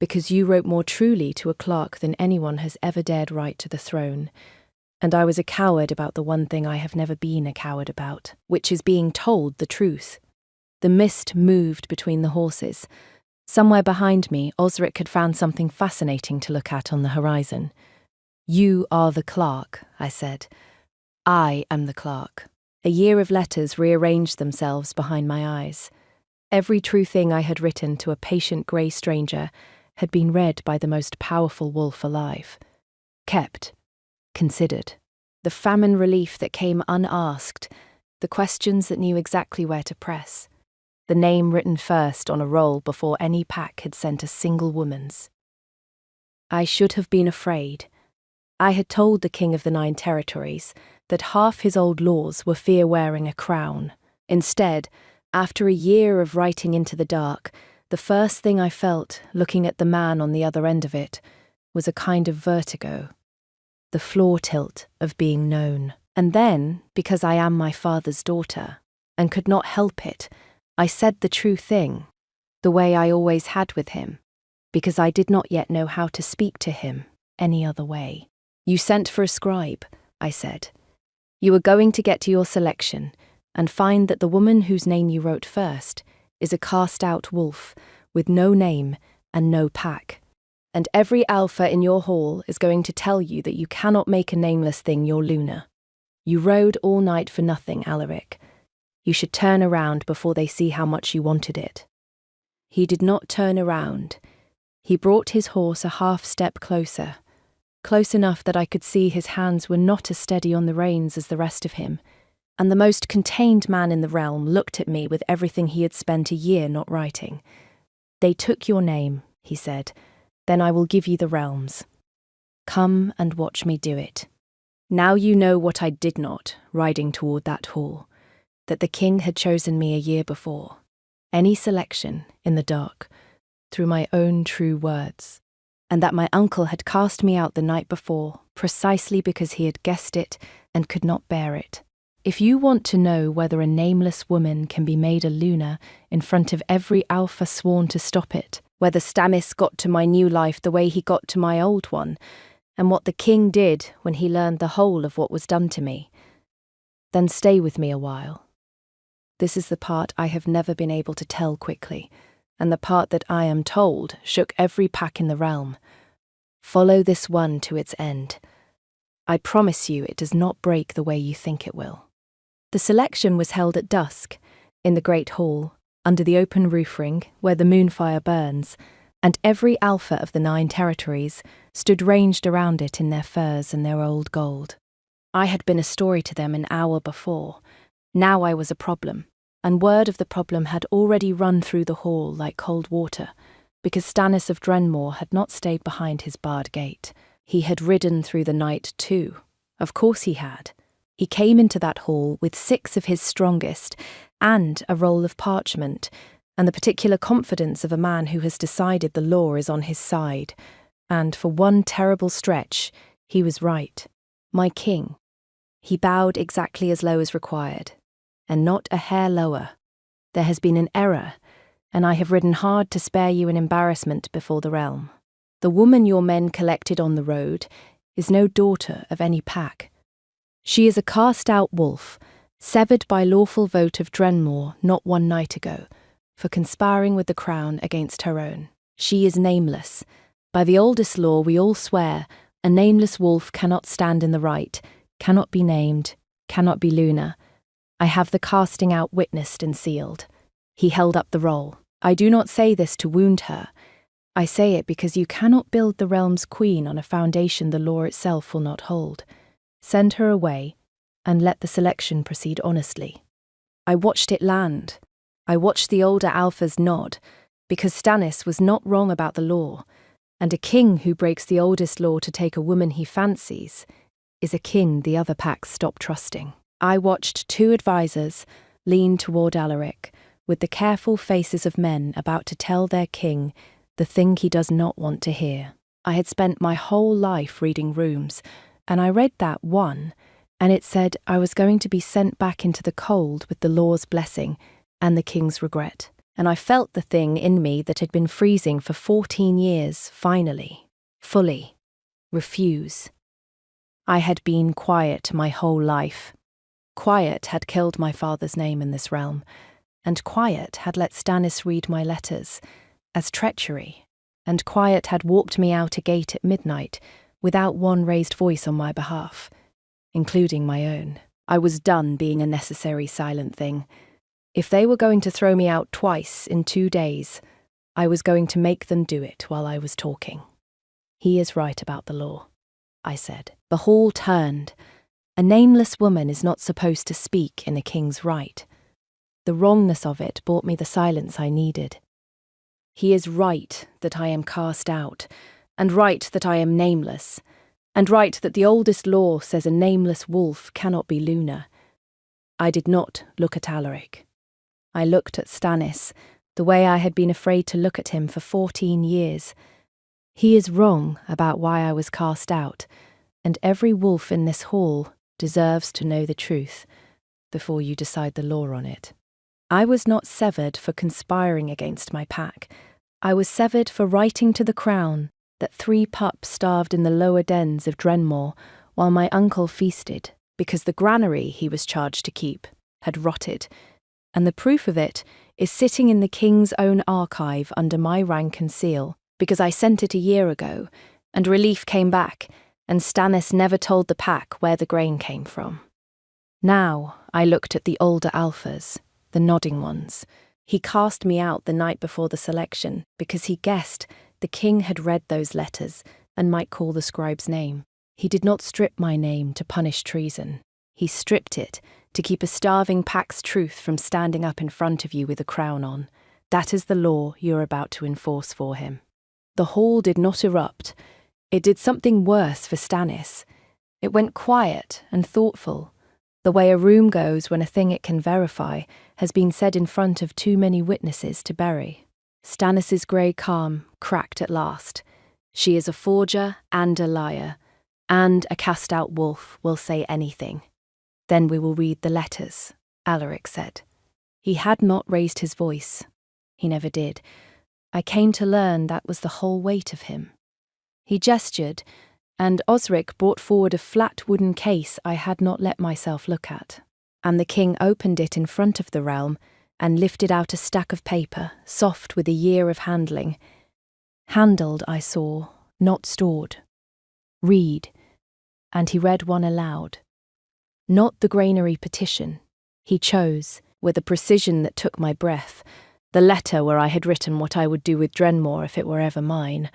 because you wrote more truly to a clerk than anyone has ever dared write to the throne, and I was a coward about the one thing I have never been a coward about, which is being told the truth. The mist moved between the horses. Somewhere behind me, Osric had found something fascinating to look at on the horizon. "You are the clerk," I said. "I am the clerk." A year of letters rearranged themselves behind my eyes. Every true thing I had written to a patient grey stranger had been read by the most powerful wolf alive. Kept. Considered. The famine relief that came unasked, the questions that knew exactly where to press. The name written first on a roll before any pack had sent a single woman's. I should have been afraid. I had told the King of the 9 Territories that half his old laws were fear wearing a crown. Instead, after a year of writing into the dark, the first thing I felt, looking at the man on the other end of it, was a kind of vertigo. The floor tilt of being known. And then, because I am my father's daughter, and could not help it, I said the true thing, the way I always had with him, because I did not yet know how to speak to him any other way. "You sent for a scribe," I said. "You are going to get to your selection and find that the woman whose name you wrote first is a cast-out wolf with no name and no pack. And every alpha in your hall is going to tell you that you cannot make a nameless thing your Luna. You rode all night for nothing, Alaric. You should turn around before they see how much you wanted it." He did not turn around. He brought his horse a half step closer, close enough that I could see his hands were not as steady on the reins as the rest of him, and the most contained man in the realm looked at me with everything he had spent a year not writing. "They took your name," he said. "Then I will give you the realms. Come and watch me do it." Now you know what I did not, riding toward that hall, that the king had chosen me a year before. Any selection, in the dark, through my own true words, and that my uncle had cast me out the night before, precisely because he had guessed it and could not bear it. If you want to know whether a nameless woman can be made a Luna in front of every alpha sworn to stop it, whether Stannis got to my new life the way he got to my old one, and what the king did when he learned the whole of what was done to me, then stay with me a while. This is the part I have never been able to tell quickly, and the part that I am told shook every pack in the realm. Follow this one to its end. I promise you it does not break the way you think it will. The selection was held at dusk, in the great hall, under the open roof ring where the moonfire burns, and every alpha of the 9 territories stood ranged around it in their furs and their old gold. I had been a story to them an hour before. Now I was a problem, and word of the problem had already run through the hall like cold water, because Stannis of Drenmore had not stayed behind his barred gate. He had ridden through the night too. Of course he had. He came into that hall with 6 of his strongest, and a roll of parchment, and the particular confidence of a man who has decided the law is on his side. And for one terrible stretch, he was right. My king. He bowed exactly as low as required, and not a hair lower. There has been an error, and I have ridden hard to spare you an embarrassment before the realm. The woman your men collected on the road is no daughter of any pack. She is a cast-out wolf, severed by lawful vote of Drenmore not one night ago, for conspiring with the crown against her own. She is nameless. By the oldest law we all swear, a nameless wolf cannot stand in the right, cannot be named, cannot be Luna. I have the casting out witnessed and sealed. He held up the roll. I do not say this to wound her. I say it because you cannot build the realm's queen on a foundation the law itself will not hold. Send her away, and let the selection proceed honestly. I watched it land. I watched the older alphas nod, because Stannis was not wrong about the law, and a king who breaks the oldest law to take a woman he fancies is a king the other packs stop trusting. I watched 2 advisors lean toward Alaric, with the careful faces of men about to tell their king the thing he does not want to hear. I had spent my whole life reading rooms, and I read that one, and it said I was going to be sent back into the cold with the law's blessing and the king's regret. And I felt the thing in me that had been freezing for 14 years, finally, fully, refuse. I had been quiet my whole life. Quiet had killed my father's name in this realm, and quiet had let Stannis read my letters as treachery, and quiet had walked me out a gate at midnight without one raised voice on my behalf, including my own. I was done being a necessary silent thing. If they were going to throw me out twice in 2 days, I was going to make them do it while I was talking. He is right about the law, I said. The hall turned. A nameless woman is not supposed to speak in a king's right. The wrongness of it brought me the silence I needed. He is right that I am cast out, and right that I am nameless, and right that the oldest law says a nameless wolf cannot be Luna. I did not look at Alaric. I looked at Stannis, the way I had been afraid to look at him for 14 years. He is wrong about why I was cast out, and every wolf in this hall deserves to know the truth before you decide the law on it. I was not severed for conspiring against my pack. I was severed for writing to the crown that 3 pups starved in the lower dens of Drenmore while my uncle feasted because the granary he was charged to keep had rotted, and the proof of it is sitting in the king's own archive under my rank and seal, because I sent it a year ago, and relief came back, and Stannis never told the pack where the grain came from. Now I looked at the older alphas, the nodding ones. He cast me out the night before the selection because he guessed the king had read those letters and might call the scribe's name. He did not strip my name to punish treason. He stripped it to keep a starving pack's truth from standing up in front of you with a crown on. That is the law you're about to enforce for him. The hall did not erupt. It did something worse for Stannis. It went quiet and thoughtful, the way a room goes when a thing it can verify has been said in front of too many witnesses to bury. Stannis's grey calm cracked at last. She is a forger and a liar, and a cast-out wolf will say anything. Then we will read the letters, Alaric said. He had not raised his voice. He never did. I came to learn that was the whole weight of him. He gestured, and Osric brought forward a flat wooden case I had not let myself look at, and the king opened it in front of the realm and lifted out a stack of paper, soft with a year of handling. Handled, I saw, not stored. Read. And he read one aloud. Not the granary petition. He chose, with a precision that took my breath, the letter where I had written what I would do with Drenmore if it were ever mine,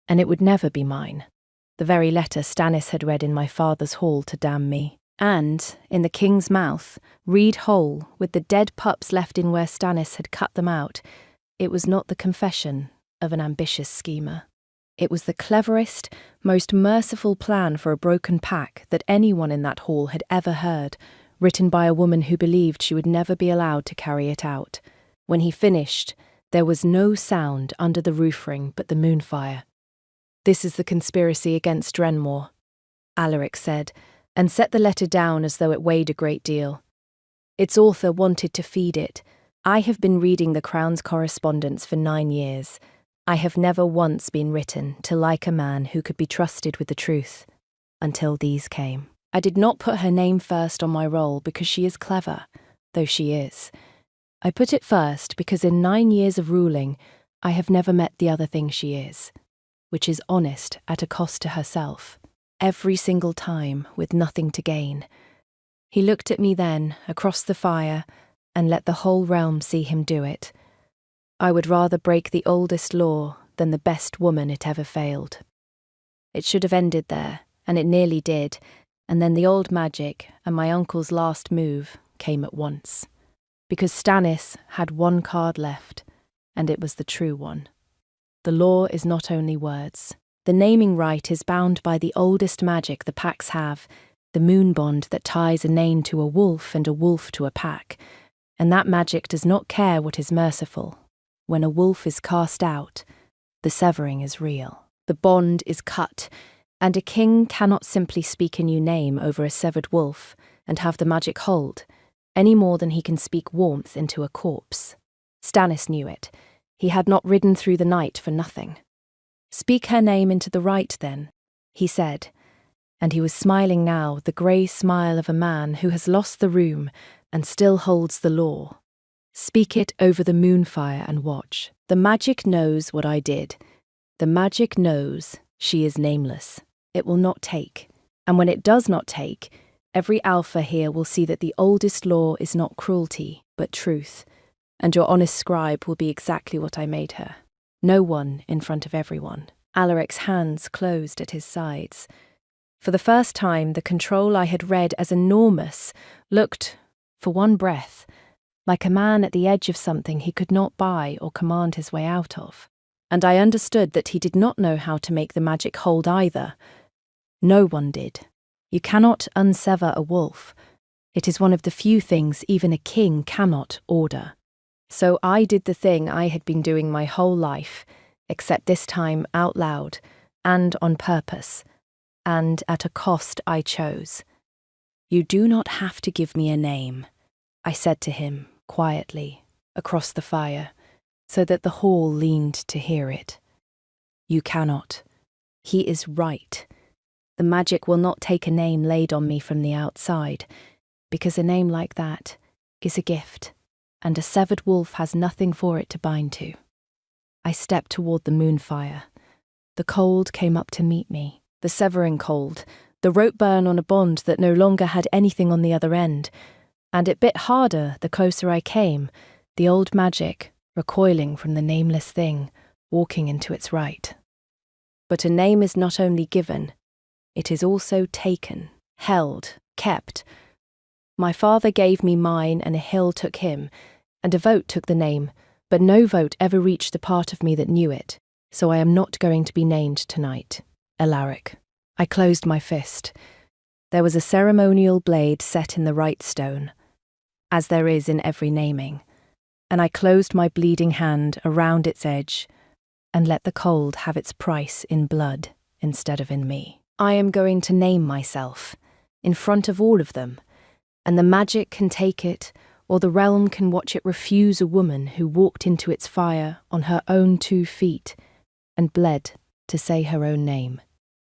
and it would never be mine. The very letter Stannis had read in my father's hall to damn me. And, in the king's mouth, read whole, with the dead pups left in where Stannis had cut them out, it was not the confession of an ambitious schemer. It was the cleverest, most merciful plan for a broken pack that anyone in that hall had ever heard, written by a woman who believed she would never be allowed to carry it out. When he finished, there was no sound under the roof ring but the moonfire. This is the conspiracy against Drenmore, Alaric said, and set the letter down as though it weighed a great deal. Its author wanted to feed it. I have been reading the Crown's correspondence for 9 years. I have never once been written to like a man who could be trusted with the truth, until these came. I did not put her name first on my roll because she is clever, though she is. I put it first because in 9 years of ruling, I have never met the other thing she is, which is honest at a cost to herself, every single time with nothing to gain. He looked at me then, across the fire, and let the whole realm see him do it. I would rather break the oldest law than the best woman it ever failed. It should have ended there, and it nearly did, and then the old magic and my uncle's last move came at once. Because Stannis had one card left, and it was the true one. The law is not only words. The naming right is bound by the oldest magic the packs have, the moon bond that ties a name to a wolf and a wolf to a pack, and that magic does not care what is merciful. When a wolf is cast out, the severing is real. The bond is cut, and a king cannot simply speak a new name over a severed wolf and have the magic hold, any more than he can speak warmth into a corpse. Stannis knew it. He had not ridden through the night for nothing. Speak her name into the right, then, he said, and he was smiling now, the grey smile of a man who has lost the room and still holds the law. Speak it over the moonfire and watch. The magic knows what I did. The magic knows she is nameless. It will not take. And when it does not take, every alpha here will see that the oldest law is not cruelty, but truth. And your honest scribe will be exactly what I made her. No one in front of everyone. Alaric's hands closed at his sides. For the first time, the control I had read as enormous looked, for one breath, like a man at the edge of something he could not buy or command his way out of. And I understood that he did not know how to make the magic hold either. No one did. You cannot unsever a wolf. It is one of the few things even a king cannot order. So I did the thing I had been doing my whole life, except this time out loud, and on purpose, and at a cost I chose. You do not have to give me a name, I said to him, quietly, across the fire, so that the hall leaned to hear it. You cannot. He is right. The magic will not take a name laid on me from the outside, because a name like that is a gift, and a severed wolf has nothing for it to bind to. I stepped toward the moonfire. The cold came up to meet me, the severing cold, the rope burn on a bond that no longer had anything on the other end, and it bit harder the closer I came, the old magic recoiling from the nameless thing, walking into its right. But a name is not only given, it is also taken, held, kept. My father gave me mine, and a hill took him, and a vote took the name, but no vote ever reached the part of me that knew it, so I am not going to be named tonight. Alaric. I closed my fist. There was a ceremonial blade set in the right stone, as there is in every naming, and I closed my bleeding hand around its edge and let the cold have its price in blood instead of in me. I am going to name myself, in front of all of them, and the magic can take it, or the realm can watch it refuse a woman who walked into its fire on her own 2 feet and bled to say her own name.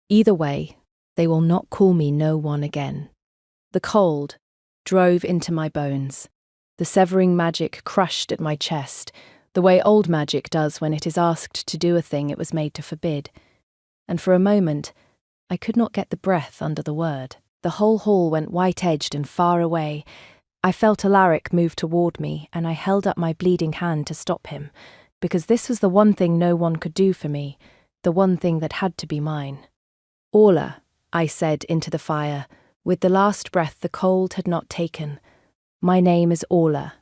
Either way, they will not call me no one again. The cold drove into my bones. The severing magic crushed at my chest, the way old magic does when it is asked to do a thing it was made to forbid. And for a moment, I could not get the breath under the word. The whole hall went white-edged and far away. I felt Alaric move toward me, and I held up my bleeding hand to stop him, because this was the one thing no one could do for me, the one thing that had to be mine. Orla, I said into the fire, with the last breath the cold had not taken. My name is Orla,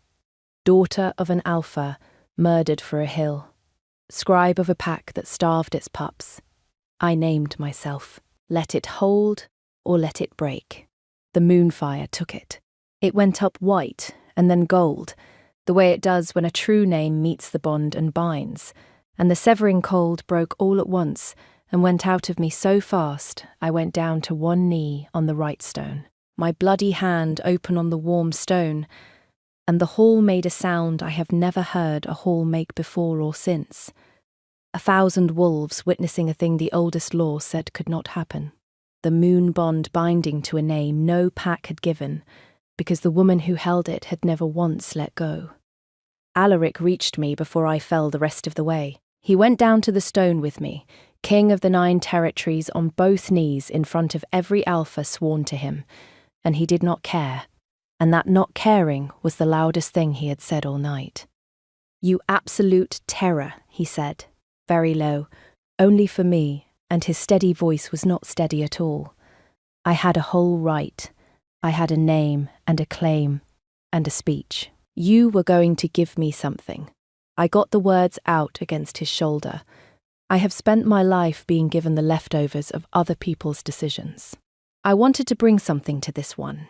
daughter of an alpha, murdered for a hill, scribe of a pack that starved its pups. I named myself. Let it hold or let it break. The moonfire took it. It went up white and then gold, the way it does when a true name meets the bond and binds, and the severing cold broke all at once and went out of me so fast I went down to one knee on the right stone, my bloody hand open on the warm stone, and the hall made a sound I have never heard a hall make before or since. 1,000 wolves witnessing a thing the oldest law said could not happen. The moon bond binding to a name no pack had given, because the woman who held it had never once let go. Alaric reached me before I fell the rest of the way. He went down to the stone with me, king of the 9 territories, on both knees in front of every alpha sworn to him, and he did not care, and that not caring was the loudest thing he had said all night. You absolute terror, he said, very low, only for me, and his steady voice was not steady at all. I had a whole right. I had a name and a claim and a speech. You were going to give me something. I got the words out against his shoulder. I have spent my life being given the leftovers of other people's decisions. I wanted to bring something to this one.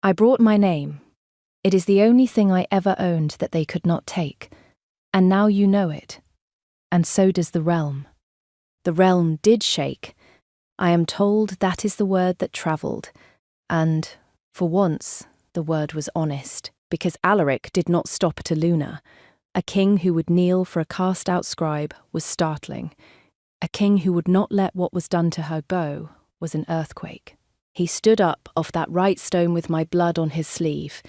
I brought my name. It is the only thing I ever owned that they could not take, and now you know it. And so does the realm. The realm did shake. I am told that is the word that travelled, and, for once, the word was honest, because Alaric did not stop at a Luna. A king who would kneel for a cast-out scribe was startling. A king who would not let what was done to her go was an earthquake. He stood up off that right stone with my blood on his sleeve,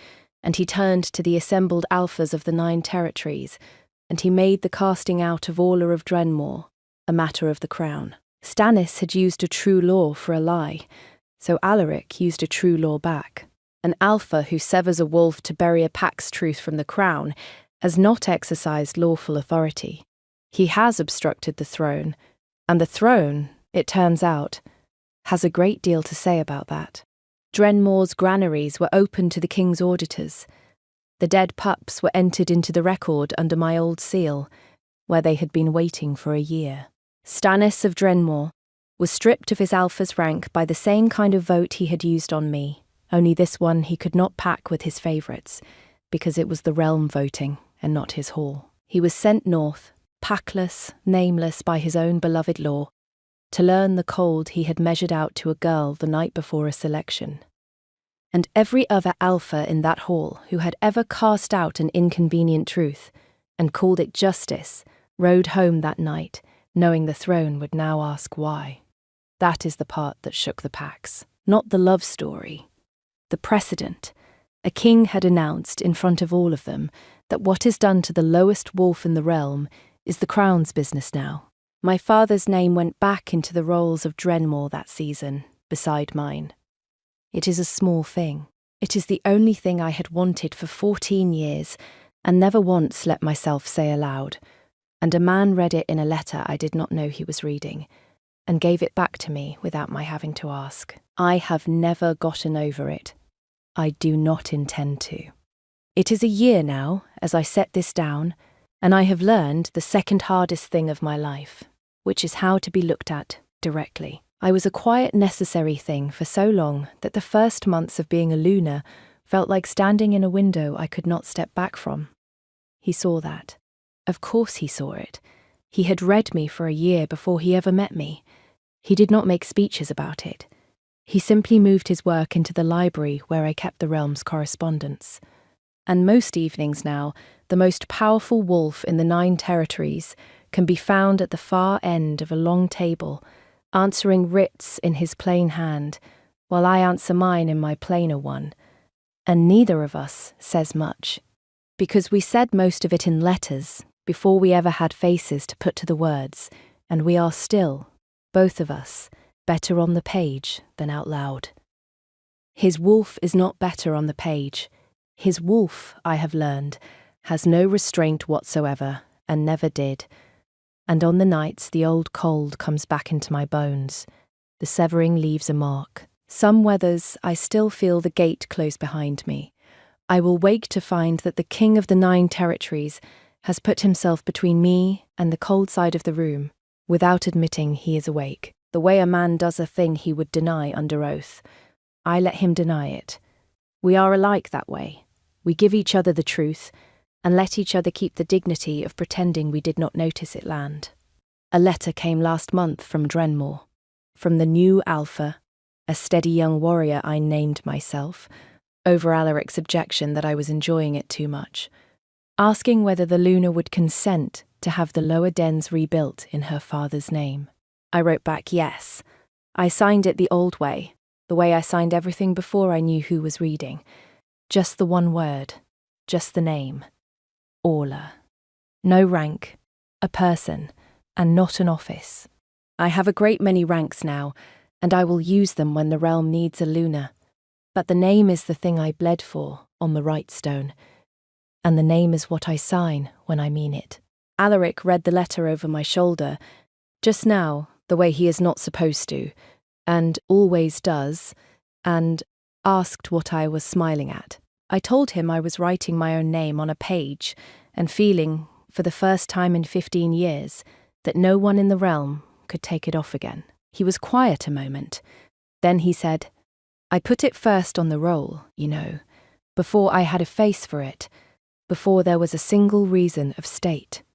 And he turned to the assembled alphas of the 9 territories, and he made the casting out of Orla of Drenmore a matter of the crown. Stannis had used a true law for a lie, so Alaric used a true law back. An alpha who severs a wolf to bury a pack's truth from the crown has not exercised lawful authority. He has obstructed the throne, and the throne, it turns out, has a great deal to say about that. Drenmore's granaries were open to the king's auditors. The dead pups were entered into the record under my old seal, where they had been waiting for a year. Stannis of Drenmore was stripped of his alpha's rank by the same kind of vote he had used on me, only this one he could not pack with his favourites, because it was the realm voting and not his hall. He was sent north, packless, nameless by his own beloved law, to learn the cold he had measured out to a girl the night before a selection. And every other alpha in that hall who had ever cast out an inconvenient truth and called it justice rode home that night, knowing the throne would now ask why. That is the part that shook the packs, not the love story. The precedent. A king had announced in front of all of them that what is done to the lowest wolf in the realm is the crown's business now. My father's name went back into the rolls of Drenmore that season, beside mine. It is a small thing. It is the only thing I had wanted for 14 years, and never once let myself say aloud. And a man read it in a letter I did not know he was reading, and gave it back to me without my having to ask. I have never gotten over it. I do not intend to. It is a year now, as I set this down, and I have learned the second hardest thing of my life, which is how to be looked at directly. I was a quiet, necessary thing for so long that the first months of being a Luna felt like standing in a window I could not step back from. He saw that. Of course he saw it. He had read me for a year before he ever met me. He did not make speeches about it. He simply moved his work into the library where I kept the realm's correspondence. And most evenings now, the most powerful wolf in the 9 territories can be found at the far end of a long table, answering writs in his plain hand, while I answer mine in my plainer one. And neither of us says much, because we said most of it in letters before we ever had faces to put to the words, and we are still, both of us, better on the page than out loud. His wolf is not better on the page. His wolf, I have learned, has no restraint whatsoever, and never did. And on the nights the old cold comes back into my bones. The severing leaves a mark. Some weathers I still feel the gate close behind me. I will wake to find that the king of the 9 territories has put himself between me and the cold side of the room, without admitting he is awake, the way a man does a thing he would deny under oath. I let him deny it. We are alike that way. We give each other the truth, and let each other keep the dignity of pretending we did not notice it land. A letter came last month from Drenmore, from the new Alpha, a steady young warrior I named myself, over Alaric's objection that I was enjoying it too much, asking whether the Luna would consent to have the lower dens rebuilt in her father's name. I wrote back yes. I signed it the old way, the way I signed everything before I knew who was reading. Just the one word, just the name. Orla. No rank, a person, and not an office. I have a great many ranks now, and I will use them when the realm needs a Luna. But the name is the thing I bled for on the right stone, and the name is what I sign when I mean it. Alaric read the letter over my shoulder, just now, the way he is not supposed to, and always does, and asked what I was smiling at. I told him I was writing my own name on a page and feeling, for the first time in 15 years, that no one in the realm could take it off again. He was quiet a moment. Then he said, I put it first on the roll, you know, before I had a face for it, before there was a single reason of state.